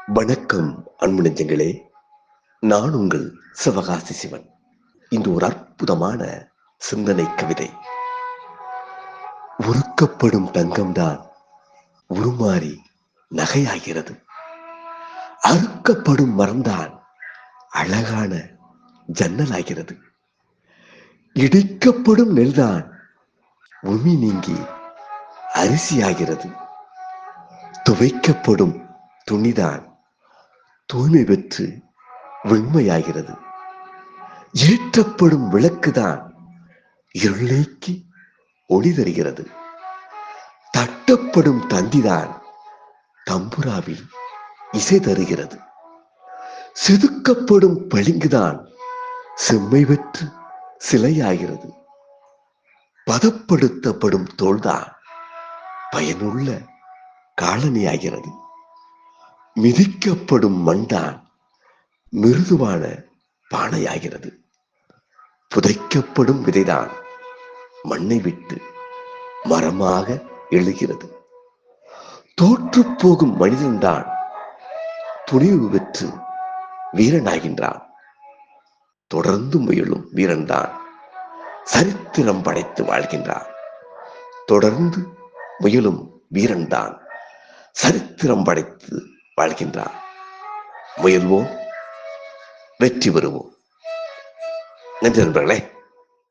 வணக்கம் அன்பு நெஞ்சங்களே. நான் உங்கள் சிவகாசி சிவன். இந்த ஒரு அற்புதமான சிந்தனை கவிதை. உருக்கப்படும் தங்கம்தான் உருமாறி நகையாகிறது. அறுக்கப்படும் மரம்தான் அழகான ஜன்னலாகிறது. இடிக்கப்படும் நெல்தான் உமி நீங்கி அரிசியாகிறது. துவைக்கப்படும் துணிதான் தூய்மை பெற்று வெண்மையாகிறது. ஏற்றப்படும் விளக்குதான் இருள் நீக்கி ஒளி தருகிறது. தட்டப்படும் தந்திதான் தம்புராவில் இசை தருகிறது. செதுக்கப்படும் பளிங்குதான் செம்மை பெற்று சிலையாகிறது. பதப்படுத்தப்படும் தோள்தான் பயனுள்ள காலணியாகிறது. மிதிக்கப்படும் மண்தான் மிருதுவான பானையாகிறது. புதைக்கப்படும் விதைதான் மண்ணை விட்டு மரமாக எழுகிறது. தோற்று போகும் மனிதன்தான் துணிவு பெற்று வீரனாகின்றான். தொடர்ந்து முயலும் வீரன்தான் சரித்திரம் படைத்து வாழ்கின்றான். தொடர்ந்து முயலும் வீரன்தான் சரித்திரம் படைத்து வாழ்கின்றான். முயல்வோம், வெற்றி பெறுவோம். நன்றி நண்பர்களே.